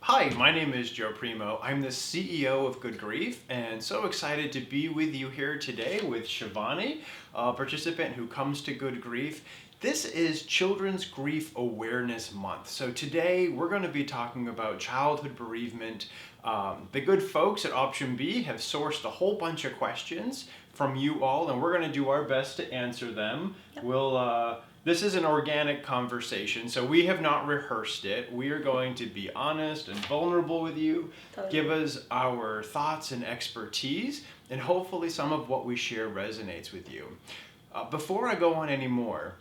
Hi, my name is Joe Primo. I'm the CEO of Good Grief, and so excited to be with you here today with Shivani, a participant who comes to Good Grief. This is Children's Grief Awareness Month. So today we're going to be talking about childhood bereavement. The good folks at Option B have sourced a whole bunch of questions from you all, and we're going to do our best to answer them. Yep. This is an organic conversation, so we have not rehearsed it. We are going to be honest and vulnerable with you, give us our thoughts and expertise, and hopefully some of what we share resonates with you. Before I go on any more,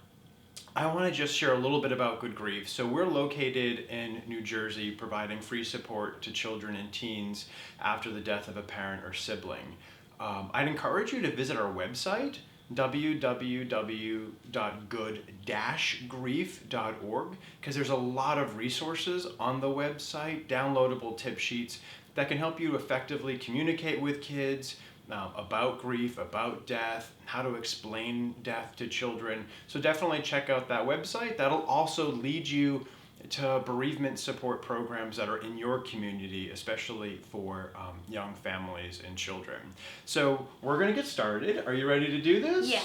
I want to just share a little bit about Good Grief. So we're located in New Jersey, providing free support to children and teens after the death of a parent or sibling. I'd encourage you to visit our website, www.good-grief.org, because there's a lot of resources on the website, downloadable tip sheets that can help you effectively communicate with kids about grief, about death, how to explain death to children. So definitely check out that website. That'll also lead you to bereavement support programs that are in your community, especially for young families and children. So we're going to get started. Are you ready to do this? Yeah.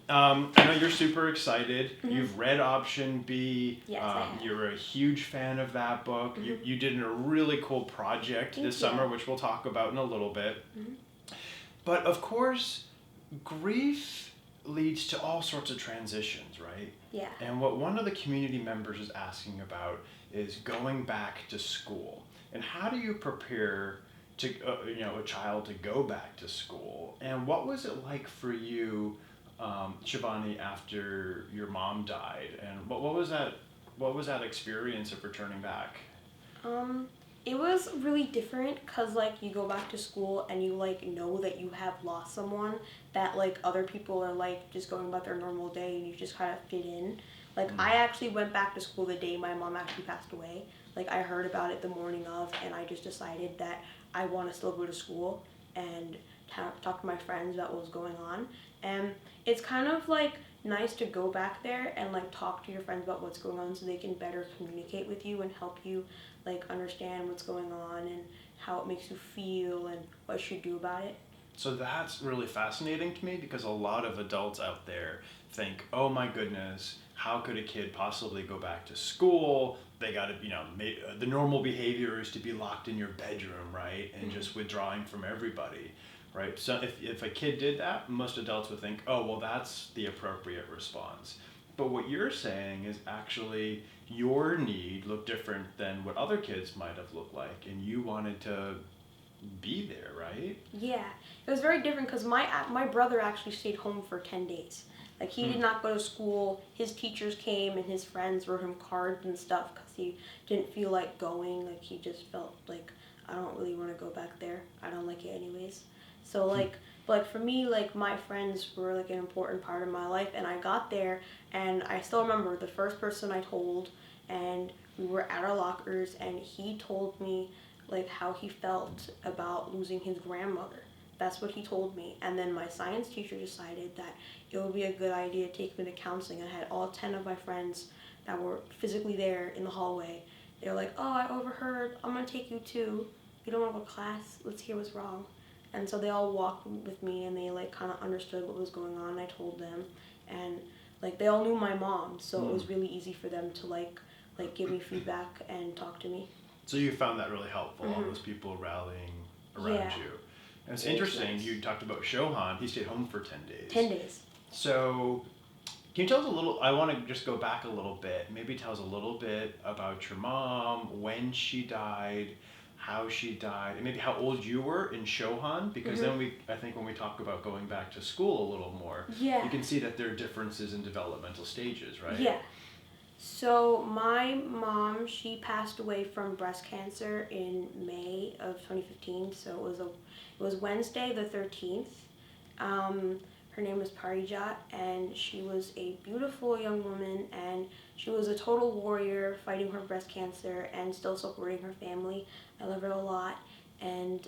I know you're super excited. Mm-hmm. You've read Option B. Yes, I have. You're a huge fan of that book. Mm-hmm. You did a really cool project this summer, which we'll talk about in a little bit. Mm-hmm. But of course, grief leads to all sorts of transitions, right? Yeah. And what one of the community members is asking about is going back to school. And how do you prepare to, a child to go back to school? And what was it like for you, Shivani, after your mom died? And what was that experience of returning back? It was really different because, you go back to school and you, know that you have lost someone, that, other people are, just going about their normal day and you just kind of fit in. I actually went back to school the day my mom actually passed away. I heard about it the morning of, and I just decided that I want to still go to school and talk to my friends about what was going on. And it's kind of, nice to go back there and, talk to your friends about what's going on so they can better communicate with you and help you understand what's going on and how it makes you feel and what you should do about it. So that's really fascinating to me, because a lot of adults out there think, oh my goodness, how could a kid possibly go back to school? They got to, the normal behavior is to be locked in your bedroom, right? And just withdrawing from everybody, right? So if a kid did that, most adults would think, oh, well, that's the appropriate response. But what you're saying is actually your need looked different than what other kids might have looked like, and you wanted to be there, right? Yeah, it was very different because my brother actually stayed home for 10 days. He did not go to school. His teachers came and his friends wrote him cards and stuff because he didn't feel like going. He just felt I don't really want to go back there. I don't like it anyways. So but for me, my friends were an important part of my life, and I got there and I still remember the first person I told, and we were at our lockers and he told me how he felt about losing his grandmother. That's what he told me. And then my science teacher decided that it would be a good idea to take me to counseling. I had all 10 of my friends that were physically there in the hallway. They were like, oh, I overheard. I'm going to take you too. You don't want to go to class? Let's hear what's wrong. And so they all walked with me and they kind of understood what was going on. I told them. And they all knew my mom. So it was really easy for them to give me feedback and talk to me. So you found that really helpful, all those people rallying around you. And it's interesting, nice. You talked about Shohan. He stayed home for 10 days. 10 days. So can you tell us a little, I want to just go back a little bit, maybe tell us a little bit about your mom, when she died, how she died, and maybe how old you were in Shohan, because then I think when we talk about going back to school a little more, you can see that there are differences in developmental stages, right? Yeah. So my mom, she passed away from breast cancer in May of 2015. So it was Wednesday the 13th. Her name was Parijat, and she was a beautiful young woman, and she was a total warrior fighting her breast cancer and still supporting her family. I love her a lot, and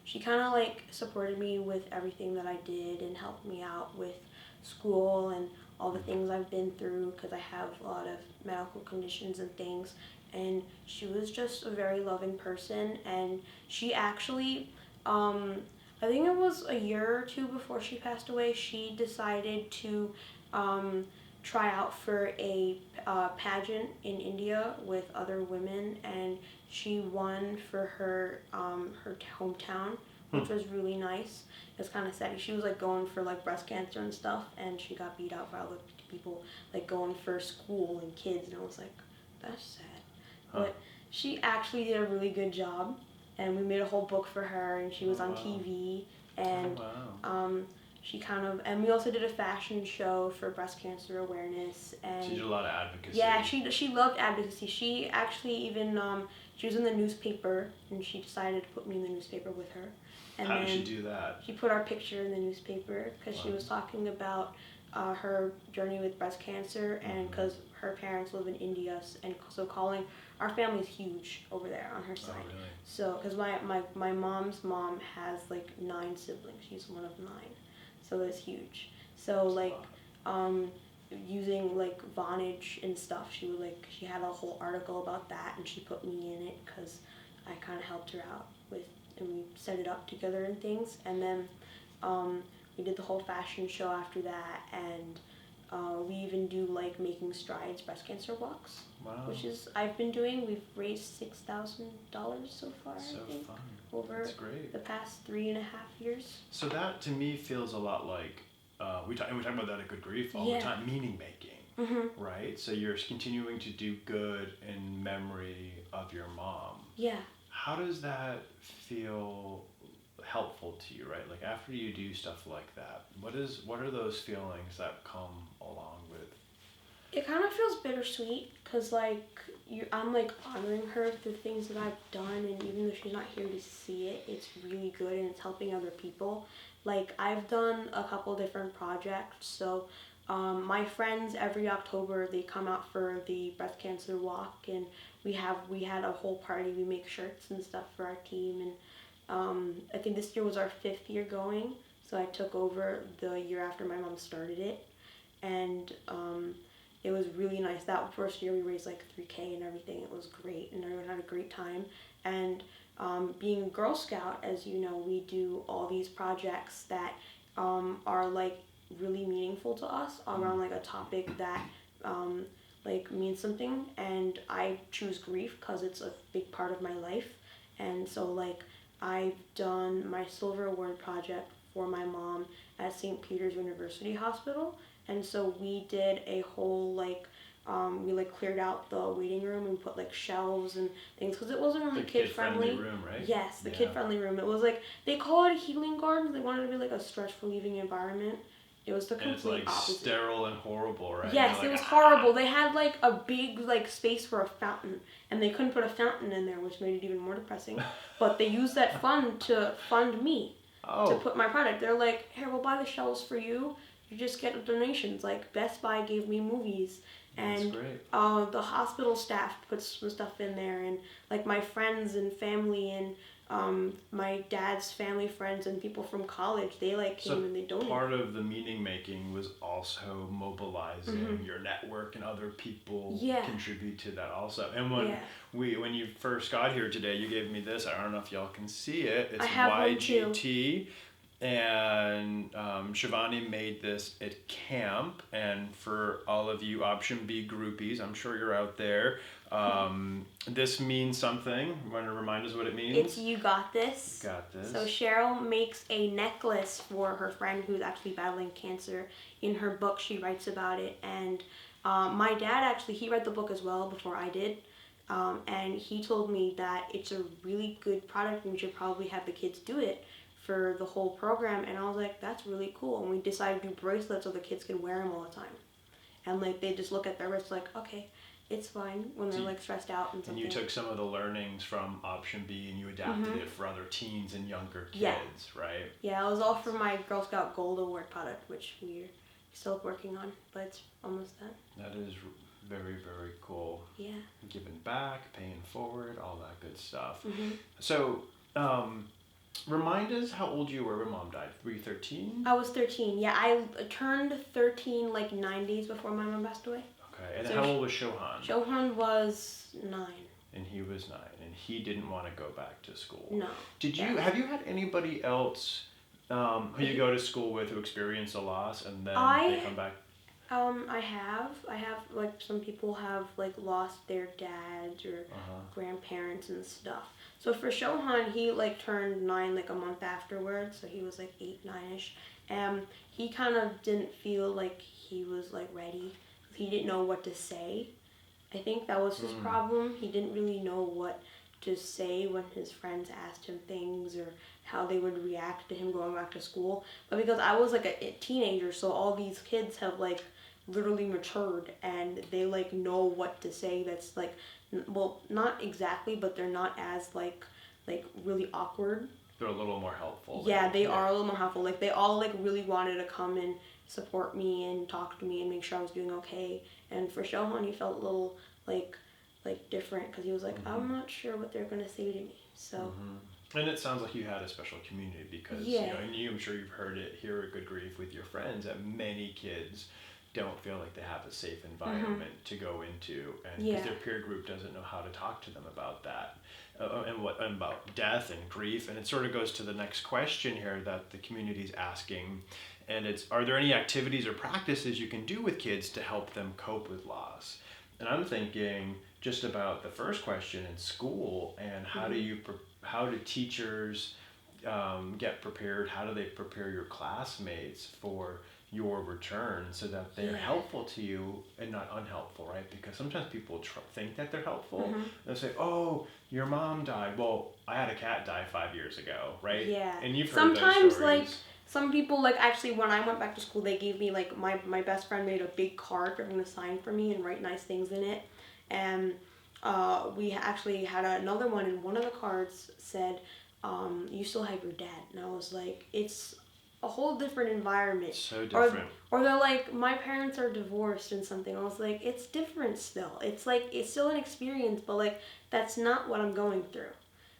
she kind of supported me with everything that I did and helped me out with school and all the things I've been through, because I have a lot of medical conditions and things, and she was just a very loving person. And she actually, I think it was a year or two before she passed away, she decided to um, try out for a pageant in India with other women, and she won for her hometown, which was really nice. It was kind of sad. She was like going for like breast cancer and stuff, and she got beat out by other people like going for school and kids, and I was like, that's sad. But she actually did a really good job, and we made a whole book for her, and she was on TV, and she kind of, and we also did a fashion show for breast cancer awareness. And she did a lot of advocacy. Yeah, she loved advocacy. She actually even she was in the newspaper, and she decided to put me in the newspaper with her. And how did she do that? She put our picture in the newspaper because she was talking about her journey with breast cancer, and because her parents live in India, and so calling, our family's huge over there on her side. Oh, really? So, because my mom's mom has like 9 siblings. She's one of 9. So it's huge. So like, using like Vonage and stuff, she had a whole article about that, and she put me in it because I kind of helped her out with, and we set it up together and things. And then we did the whole fashion show after that, and we even do like Making Strides breast cancer walks, which is I've been doing. We've raised $6,000 so far. So I think, fun. over That's great. the past 3.5 years. So that to me feels a lot like we talk about that at Good Grief all the time. Meaning making, right? So you're continuing to do good in memory of your mom. Yeah. How does that feel helpful to you, right? Like after you do stuff like that, what are those feelings that come along with? It kind of feels bittersweet because like I'm like honoring her through things that I've done, and even though she's not here to see it, it's really good and it's helping other people. Like I've done a couple different projects, so my friends every October they come out for the breast cancer walk, and we had a whole party. We make shirts and stuff for our team, and I think this year was our 5th year going, so I took over the year after my mom started it, and it was really nice. That first year we raised like $3,000 and everything. It was great, and everyone had a great time. And being a Girl Scout, as you know, we do all these projects that are like really meaningful to us around like a topic that like means something. And I choose grief because it's a big part of my life. And so like I've done my Silver Award project for my mom at St. Peter's University Hospital. And so we did a whole like, we like cleared out the waiting room and put like shelves and things because it wasn't really kid-friendly. Room, right? Yes, the kid-friendly room. It was like, they call it a healing garden. They wanted it to be like a stress-relieving environment. It was the complete opposite. It's like sterile and horrible, right? Yes, like, it was horrible. They had like a big like space for a fountain, and they couldn't put a fountain in there, which made it even more depressing. But they used that fund to fund me to put my product. They're like, here, we'll buy the shelves for you. You just get donations. Like Best Buy gave me movies, and the hospital staff put some stuff in there, and like my friends and family and my dad's family friends and people from college, they like came and they donated. Part of the meaning making was also mobilizing your network, and other people contribute to that also. And when you first got here today, you gave me this. I don't know if y'all can see it. It's YGT. And Shivani made this at camp, and for all of you Option B groupies, I'm sure you're out there, this means something. You want to remind us what it means? It's you got this. Got this. So Cheryl makes a necklace for her friend who's actually battling cancer. In her book, she writes about it, and my dad actually, he read the book as well before I did. And he told me that it's a really good product and we should probably have the kids do it for the whole program. And I was like, that's really cool. And we decided to do bracelets so the kids can wear them all the time. And like they just look at their wrists like, okay, it's fine when they're like stressed out and something. And you took some of the learnings from Option B and you adapted it for other teens and younger kids, right? Yeah, it was all for my Girl Scout Gold Award product, which we're still working on, but it's almost done. That is very, very cool. Yeah. Giving back, paying forward, all that good stuff. So, remind us how old you were when Mom died. Were you 13? I was 13. Yeah, I turned 13 like 9 days before my mom passed away. Okay. Okay. And So how old was Shohan? Shohan was 9. And he was 9, and he didn't want to go back to school. No. Have you had anybody else who you go to school with who experienced a loss and then they come back? I have like some people have like lost their dads or grandparents and stuff. So for Shohan, he like turned 9 like a month afterwards, so he was like 8, 9ish. He kind of didn't feel like he was like ready. He didn't know what to say. I think that was his problem. He didn't really know what to say when his friends asked him things or how they would react to him going back to school. But because I was like a teenager, so all these kids have like literally matured and they like know what to say that's like, well, not exactly, but they're not as like really awkward. They're a little more helpful. Yeah, they are a little more helpful. Like they all like really wanted to come and support me and talk to me and make sure I was doing okay. And for Shohan, he felt a little like different because he was like, I'm not sure what they're gonna say to me. So. And it sounds like you had a special community because you know, and I'm sure you've heard it here at Good Grief with your friends that many kids don't feel like they have a safe environment to go into, and because their peer group doesn't know how to talk to them about that, and about death and grief. And it sort of goes to the next question here that the community's asking, and it's, are there any activities or practices you can do with kids to help them cope with loss? And I'm thinking just about the first question in school, and how do teachers get prepared? How do they prepare your classmates for your return so that they're helpful to you and not unhelpful, right? Because sometimes people think that they're helpful. They'll say, oh, your mom died. Well, I had a cat die 5 years ago, right? Yeah. And you've heard sometimes those stories. Like some people, like actually when I went back to school, they gave me like my best friend made a big card for him to sign for me and write nice things in it. And we actually had another one, and one of the cards said, you still have your dad. And I was like, it's a whole different environment. So different. Or they're like, my parents are divorced and something. I was like, it's different still. It's like, it's still an experience, but like, that's not what I'm going through.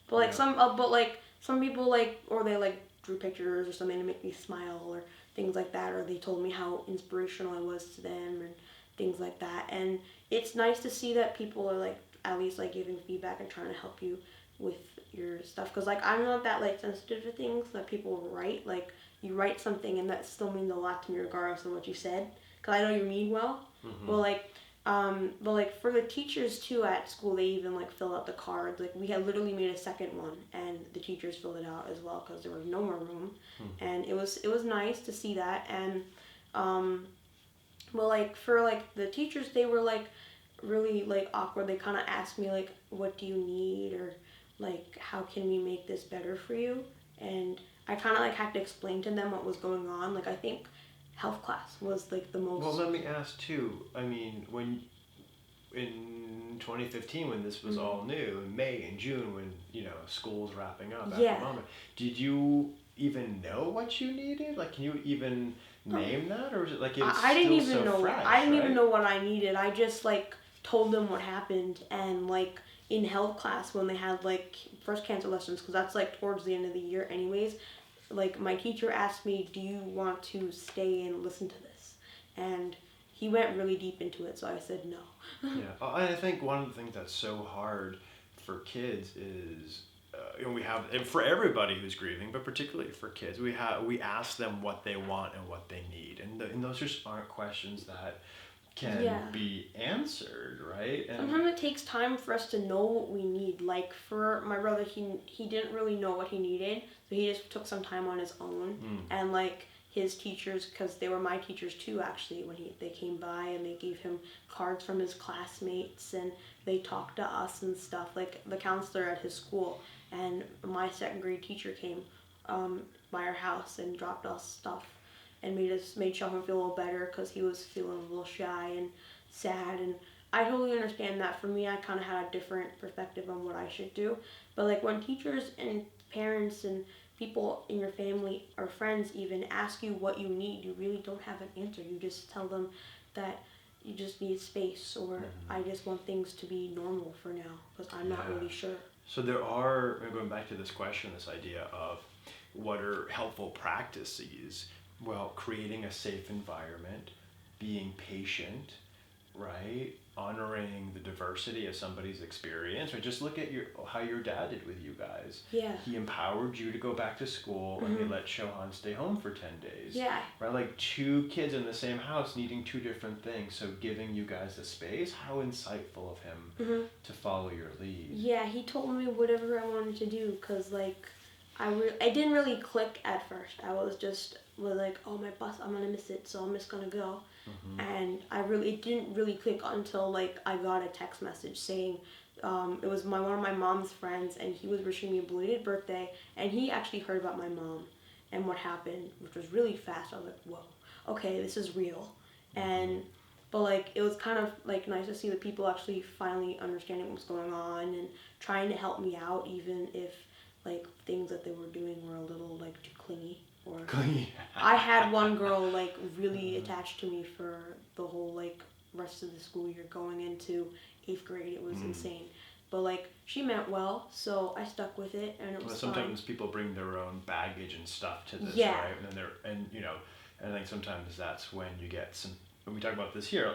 But like some people like, or they like drew pictures or something to make me smile or things like that. Or they told me how inspirational I was to them and things like that. And it's nice to see that people are like, at least like giving feedback and trying to help you with your stuff. Cause like, I'm not that like sensitive to things that people write. Like, you write something and that still means a lot to me regardless of what you said, because I know you mean well. But like for the teachers too at school, they even like fill out the cards. Like we had literally made a second one and the teachers filled it out as well because there was no more room. And it was nice to see that. And well, like for like the teachers, they were like really like awkward. They kind of asked me like, what do you need, or like how can we make this better for you? And I kind of like had to explain to them what was going on. Like I think health class was like the most. Well, let me ask too. I mean, when in 2015, when this was all new, in May and June, when school's wrapping up at the moment, did you even know what you needed? Like, can you even name that, or was it like I didn't even so know. fresh, I didn't right? even know what I needed. I just like told them what happened, and like in health class when they had like first cancer lessons, because that's like towards the end of the year anyways. Like my teacher asked me, do you want to stay and listen to this? And he went really deep into it, so I said no. I think one of the things that's so hard for kids is, we have, and for everybody who's grieving, but particularly for kids, we ask them what they want and what they need, and those just aren't questions that can be answered, right? And sometimes it takes time for us to know what we need. Like for my brother, he didn't really know what he needed, so he just took some time on his own. And like his teachers, because they were my teachers too actually, when they came by and they gave him cards from his classmates and they talked to us and stuff. Like the counselor at his school and my second grade teacher came by our house and dropped us stuff and made Sheldon feel a little better because he was feeling a little shy and sad. And I totally understand that. For me, I kind of had a different perspective on what I should do. But like when teachers and parents and people in your family or friends even ask you what you need, you really don't have an answer. You just tell them that you just need space, or I just want things to be normal for now because I'm not really sure. So there are, going back to this question, this idea of what are helpful practices. Well, creating a safe environment, being patient, right? Honoring the diversity of somebody's experience, or just look at how your dad did with you guys. Yeah. He empowered you to go back to school, and he let Shohan stay home for 10 days. Yeah. Right, like two kids in the same house needing two different things, so giving you guys the space. How insightful of him to follow your lead. Yeah, he told me whatever I wanted to do, because like I didn't really click at first. I was like, oh, my bus, I'm gonna miss it, so I'm just gonna go. And it didn't really click until like I got a text message saying it was one of my mom's friends, and he was wishing me a belated birthday, and he actually heard about my mom and what happened, which was really fast. I was like, whoa, okay, this is real. But like it was kind of like nice to see the people actually finally understanding what was going on and trying to help me out, even if like things that they were doing were a little like too clingy. Or I had one girl like really attached to me for the whole like rest of the school year going into 8th grade. It was insane. But like she meant well, so I stuck with it, and it was sometimes fine. people bring their own baggage and stuff to this, Yeah. right? And I think sometimes that's when you get some. When we talk about this here,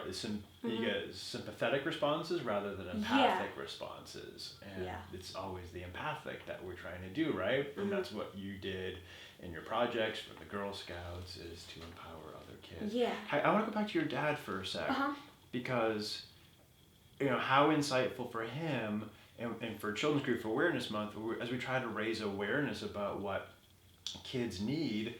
you get sympathetic responses rather than empathic responses, and it's always the empathic that we're trying to do, right? And that's what you did in your projects for the Girl Scouts, is to empower other kids. Yeah. I want to go back to your dad for a sec, because how insightful for him, and for Children's Grief Awareness Month, as we try to raise awareness about what kids need,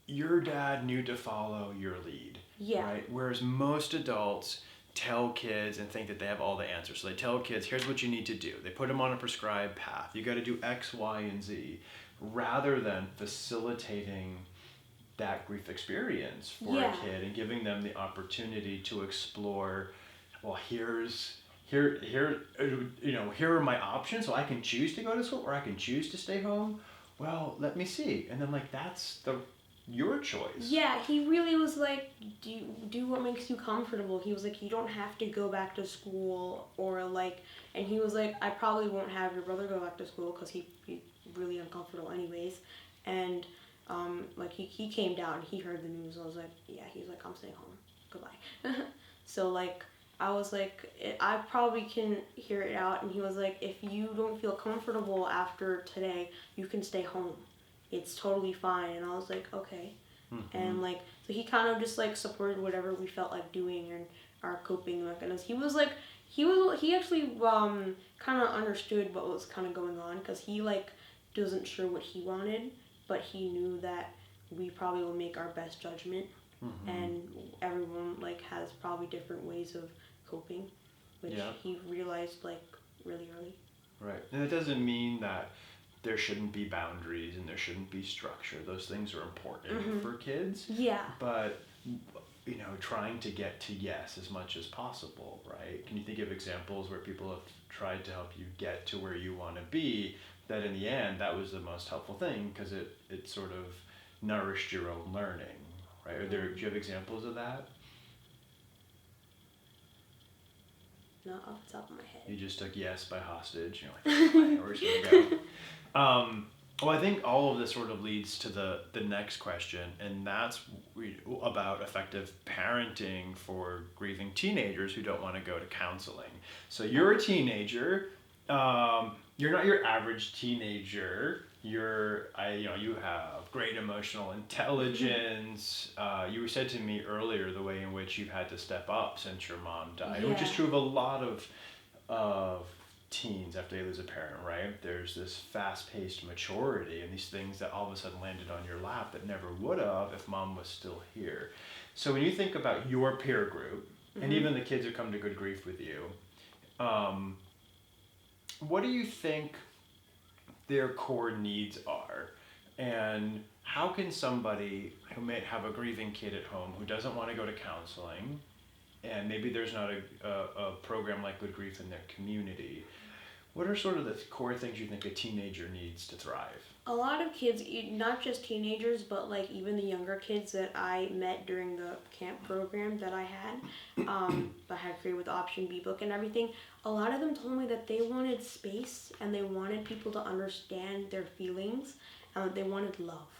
your dad knew to follow your lead. Yeah. Right? Whereas most adults tell kids and think that they have all the answers. So they tell kids, here's what you need to do. They put them on a prescribed path. You got to do X, Y, and Z, rather than facilitating that grief experience for a kid and giving them the opportunity to explore, well, here are my options, so I can choose to go to school or I can choose to stay home. Well, let me see. And then like that's your choice. Yeah, he really was like, do what makes you comfortable. He was like, you don't have to go back to school, or like, and he was like, I probably won't have your brother go back to school because he's really uncomfortable anyways. And like he came down, he heard the news. I was like, yeah, he's like, I'm staying home, goodbye. So like I was like, I probably can hear it out. And he was like, if you don't feel comfortable after today, you can stay home. It's totally fine. And I was like, okay. And like, so he kind of just like supported whatever we felt like doing and our coping mechanisms. He actually kind of understood what was kind of going on, because he like wasn't sure what he wanted, but he knew that we probably will make our best judgment. And everyone like has probably different ways of coping, which he realized like really early. Right. And it doesn't mean that there shouldn't be boundaries and there shouldn't be structure. Those things are important for kids. Yeah. But trying to get to yes as much as possible, right? Can you think of examples where people have tried to help you get to where you want to be, that in the end that was the most helpful thing because it sort of nourished your own learning, right? Do you have examples of that? Not off the top of my head. You just took yes by hostage. You're like, where's it going to go? Well, I think all of this sort of leads to the next question, and that's about effective parenting for grieving teenagers who don't want to go to counseling. So you're a teenager. You're not your average teenager. You have great emotional intelligence. You said to me earlier the way in which you've had to step up since your mom died, which is true of a lot of teens after they lose a parent, right? There's this fast-paced maturity and these things that all of a sudden landed on your lap that never would have if mom was still here. So when you think about your peer group, and even the kids who come to Good Grief with you, what do you think their core needs are? And how can somebody who may have a grieving kid at home who doesn't want to go to counseling, and maybe there's not a program like Good Grief in their community, what are sort of the core things you think a teenager needs to thrive? A lot of kids, not just teenagers, but like even the younger kids that I met during the camp program that I had, I had created with Option B book and everything, a lot of them told me that they wanted space and they wanted people to understand their feelings and they wanted love.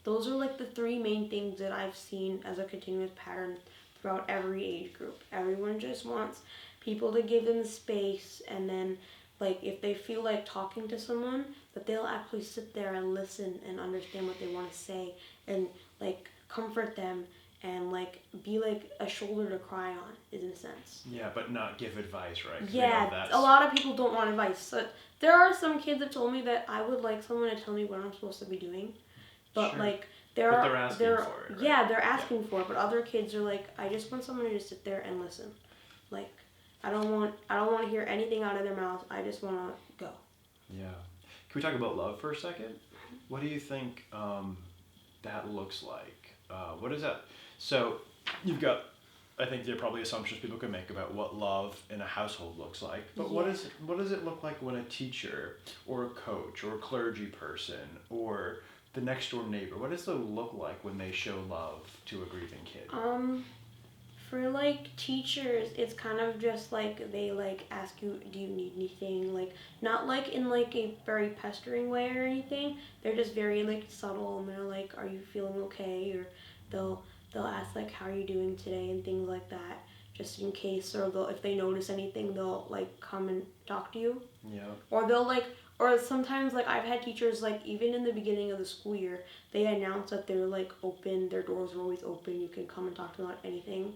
Those are like the three main things that I've seen as a continuous pattern throughout every age group. Everyone just wants people to give them space, and then like if they feel like talking to someone, that they'll actually sit there and listen and understand what they want to say, and like comfort them, and like be like a shoulder to cry on, in a sense. Yeah, but not give advice, right? 'Cause Yeah, a lot of people don't want advice. So there are some kids that told me that I would like someone to tell me what I'm supposed to be doing, but Sure. like But they're asking for it, right? yeah, they're asking for it. But other kids are like, I just want someone to just sit there and listen. Like, I don't want to hear anything out of their mouth. I just want to go. Yeah. Can we talk about love for a second? What do you think that looks like? What is that? So you've got, I think there are probably assumptions people can make about what love in a household looks like. But Yeah. what does it look like when a teacher or a coach or a clergy person or the next door neighbor, what does it look like when they show love to a grieving kid? For like teachers, it's kind of just like they like ask you, do you need anything? Like not like in like a very pestering way or anything. They're just very like subtle, and they're like, are you feeling okay? Or they'll ask like, how are you doing today, and things like that, just in case. Or they'll, if they notice anything, they'll like come and talk to you. Yeah. Or they'll like, or sometimes like I've had teachers like even in the beginning of the school year, they announce that they're like open, their doors are always open. You can come and talk to them about anything.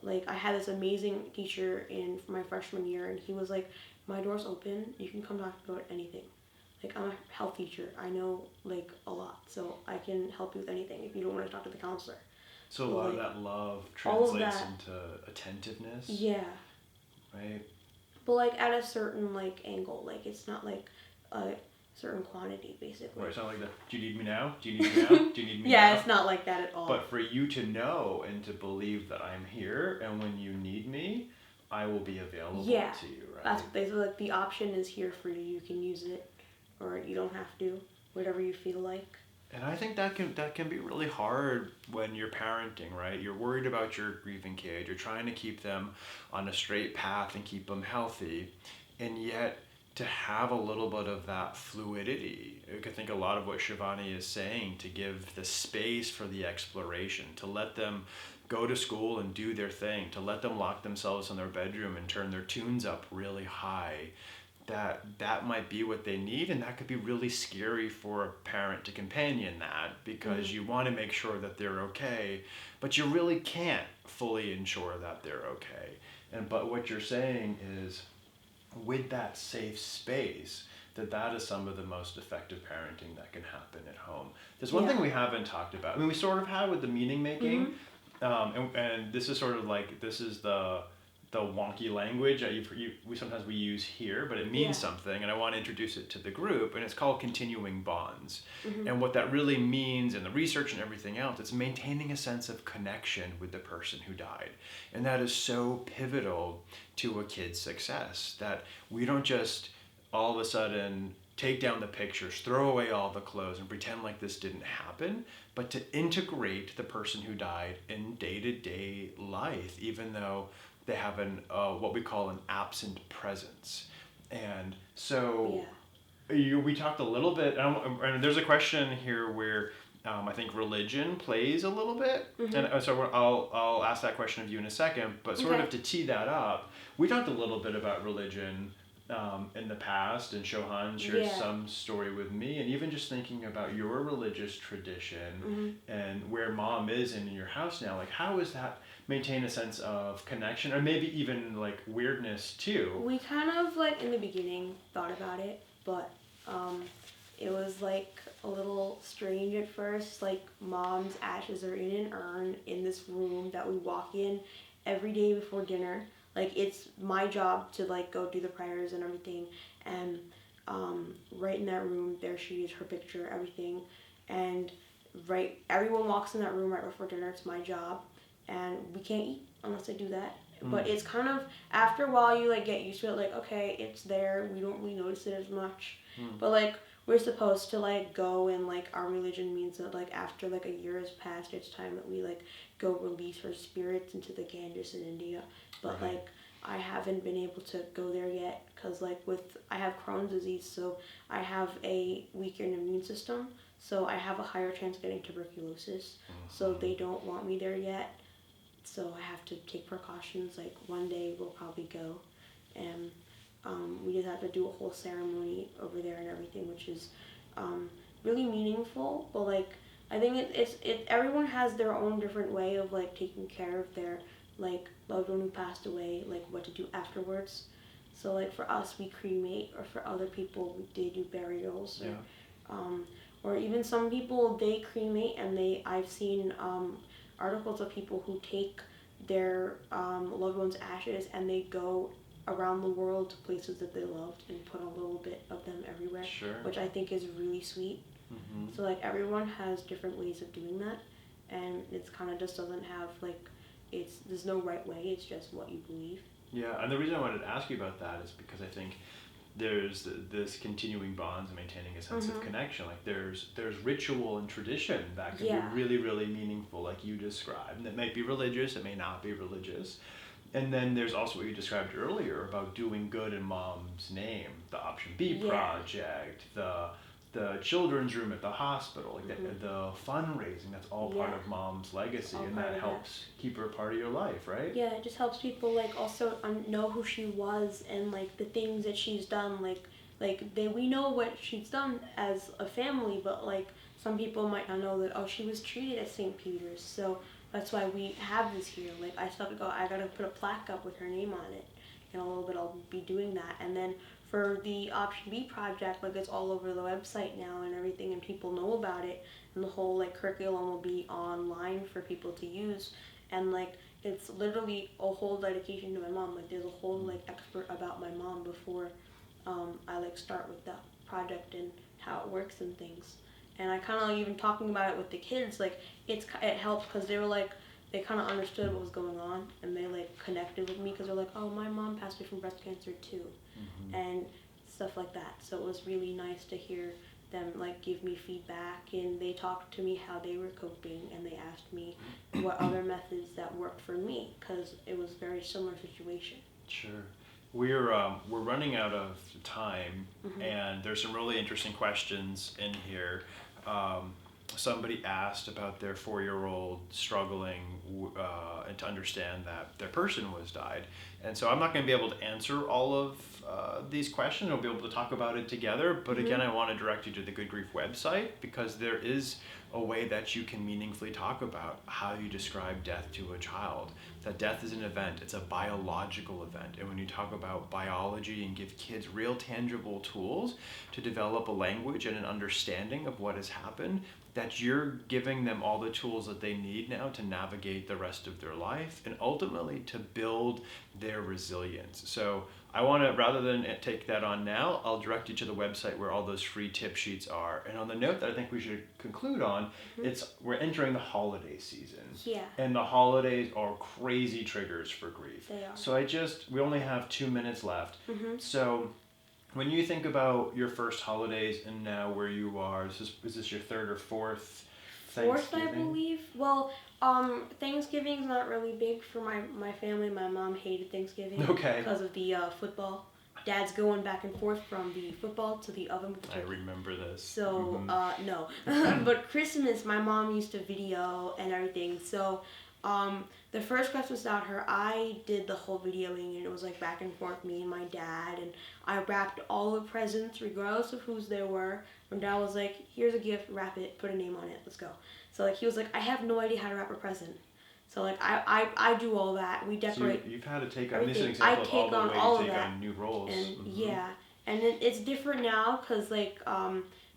Like I had this amazing teacher in my freshman year, and he was like, my door's open, you can come talk about anything. Like I'm a health teacher, I know like a lot, so I can help you with anything if you don't want to talk to the counselor. So a lot of that love translates into attentiveness. Yeah. Right? But like at a certain like angle, like it's not like a certain quantity basically. Right, it's not like that. Do you need me now? Do you need me now? Do you need me yeah, now? it's not like that at all. But for you to know and to believe that I'm here, and when you need me, I will be available to you, right? That's basically like the option is here for you. You can use it, or you don't have to. Whatever you feel like. And I think that can be really hard when you're parenting, right? You're worried about your grieving kid. You're trying to keep them on a straight path and keep them healthy, and yet to have a little bit of that fluidity. I think a lot of what Shivani is saying, to give the space for the exploration, to let them go to school and do their thing, to let them lock themselves in their bedroom and turn their tunes up really high, that might be what they need, and that could be really scary for a parent to companion that, because you want to make sure that they're okay, but you really can't fully ensure that they're okay. But what you're saying is, with that safe space, that is some of the most effective parenting that can happen at home. There's one thing we haven't talked about. I mean, we sort of had with the meaning making, and this is sort of like, this is the wonky language that we sometimes use here, but it means something, and I want to introduce it to the group, and it's called continuing bonds. And what that really means in the research and everything else, it's maintaining a sense of connection with the person who died. And that is so pivotal to a kid's success, that we don't just all of a sudden take down the pictures, throw away all the clothes, and pretend like this didn't happen, but to integrate the person who died in day-to-day life, even though they have what we call an absent presence. And so we talked a little bit, and there's a question here where I think religion plays a little bit, and so I'll ask that question of you in a second, but sort of to tee that up, we talked a little bit about religion in the past, and Shohan shared some story with me, and even just thinking about your religious tradition and where mom is in your house now, like how is that maintain a sense of connection, or maybe even like weirdness too? We kind of like in the beginning thought about it, but it was like a little strange at first. Like mom's ashes are in an urn in this room that we walk in every day before dinner. Like it's my job to like go do the prayers and everything, and right in that room there she is, her picture, everything, and everyone walks in that room right before dinner. It's my job, and we can't eat unless I do that. But it's kind of, after a while you like get used to it, like okay, it's there, we don't really notice it as much, but like we're supposed to like go, and like our religion means that like after like a year has passed, it's time that we like go release her spirits into the Ganges in India. But like I haven't been able to go there yet, because like I have Crohn's disease, so I have a weaker immune system, so I have a higher chance of getting tuberculosis. So they don't want me there yet. so I have to take precautions. Like one day we'll probably go, and we just have to do a whole ceremony over there and everything, which is really meaningful. But like I think it everyone has their own different way of like taking care of their like loved one who passed away, like what to do afterwards. So like for us we cremate, or for other people they do burials, or even some people they cremate and I've seen articles of people who take their loved ones' ashes and they go around the world to places that they loved and put a little bit of them everywhere, which I think is really sweet. So like everyone has different ways of doing that, and it's kind of just doesn't have like there's no right way. It's just what you believe. Yeah, and the reason I wanted to ask you about that is because I think there's this continuing bonds and maintaining a sense of connection. Like there's ritual and tradition that can be really, really meaningful, like you described. And it might be religious, it may not be religious. And then there's also what you described earlier about doing good in mom's name, the Option B project, the children's room at the hospital, like the fundraising, that's all part of mom's legacy, and that helps keep her a part of your life, right? Yeah, it just helps people like also know who she was and like the things that she's done. We know what she's done as a family, but like some people might not know that she was treated at St. Peter's, so that's why we have this here. Like I gotta put a plaque up with her name on it. In a little bit I'll be doing that, and then for the Option B project, like it's all over the website now and everything, and people know about it, and the whole like curriculum will be online for people to use, and like it's literally a whole dedication to my mom. Like there's a whole like expert about my mom before I like start with that project and how it works and things. And I kind of like, even talking about it with the kids, like it helps because they were like they kind of understood what was going on, and they like connected with me because they're like, oh, my mom passed away from breast cancer too, and stuff like that. So it was really nice to hear them like give me feedback, and they talked to me how they were coping, and they asked me what other methods that worked for me because it was a very similar situation. Sure. We're running out of time, and there's some really interesting questions in here. Somebody asked about their 4-year-old struggling and to understand that their person was died. And so I'm not going to be able to answer all of these questions. We'll be able to talk about it together. But again, I want to direct you to the Good Grief website, because there is a way that you can meaningfully talk about how you describe death to a child. That death is an event. It's a biological event. And when you talk about biology and give kids real tangible tools to develop a language and an understanding of what has happened, that you're giving them all the tools that they need now to navigate the rest of their life and ultimately to build their resilience. So I want to, rather than take that on now, I'll direct you to the website where all those free tip sheets are. And on the note that I think we should conclude on, we're entering the holiday season. Yeah. And the holidays are crazy triggers for grief. They are. So we only have 2 minutes left. So when you think about your first holidays and now where you are, is this your third or fourth Thanksgiving? Fourth, I believe. Well, Thanksgiving's not really big for my family. My mom hated Thanksgiving because of the football. Dad's going back and forth from the football to the oven. I remember this. So, no. But Christmas, my mom used to video and everything. So, the first Christmas without her, I did the whole videoing, and it was like back and forth, me and my dad, and I wrapped all the presents regardless of whose they were. My dad was like, here's a gift, wrap it, put a name on it, let's go. So like he was like, I have no idea how to wrap a present. So like I do all that. We decorate. So you've had to take on, this is an I example take of all the on way all to of take that. on new roles. And and it's different now because like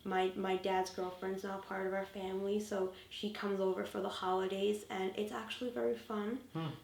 my dad's girlfriend's now part of our family, so she comes over for the holidays, and it's actually very fun.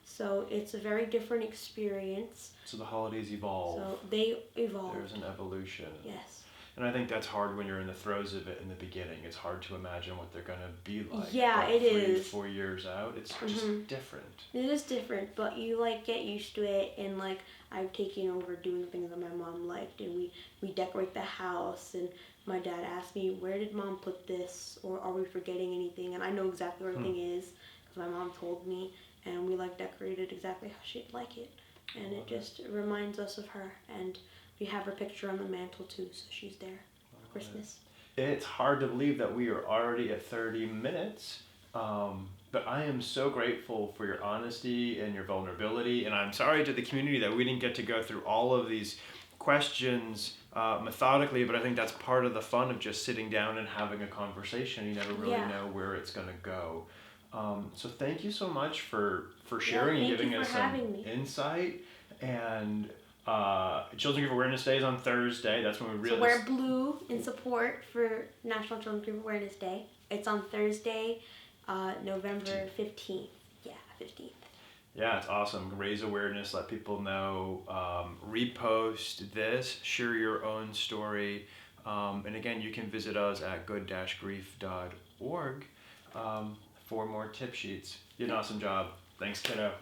So it's a very different experience. So the holidays evolve. So they evolve. There's an evolution. Yes. And I think that's hard when you're in the throes of it in the beginning. It's hard to imagine what they're going to be like. Yeah, but it is. 4 years out, it's just different. It is different, but you like get used to it, and like I've taken over doing things that my mom liked, and we decorate the house, and my dad asked me, where did mom put this, or are we forgetting anything? And I know exactly where everything is because my mom told me, and we like decorated exactly how she'd like it, and it just reminds us of her. And we have her picture on the mantle too, so she's there for Christmas. It's hard to believe that we are already at 30 minutes. But I am so grateful for your honesty and your vulnerability, and I'm sorry to the community that we didn't get to go through all of these questions methodically, but I think that's part of the fun of just sitting down and having a conversation. You never really know where it's going to go. So thank you so much for sharing and giving us some insight. And Children's Grief Awareness Day is on Thursday. That's when we really... So wear blue in support for National Children's Grief Awareness Day. It's on Thursday, November 15th. Yeah, 15th. Yeah, it's awesome. Raise awareness, let people know, repost this, share your own story. And again, you can visit us at good-grief.org for more tip sheets. You did an awesome job. Thanks, kiddo.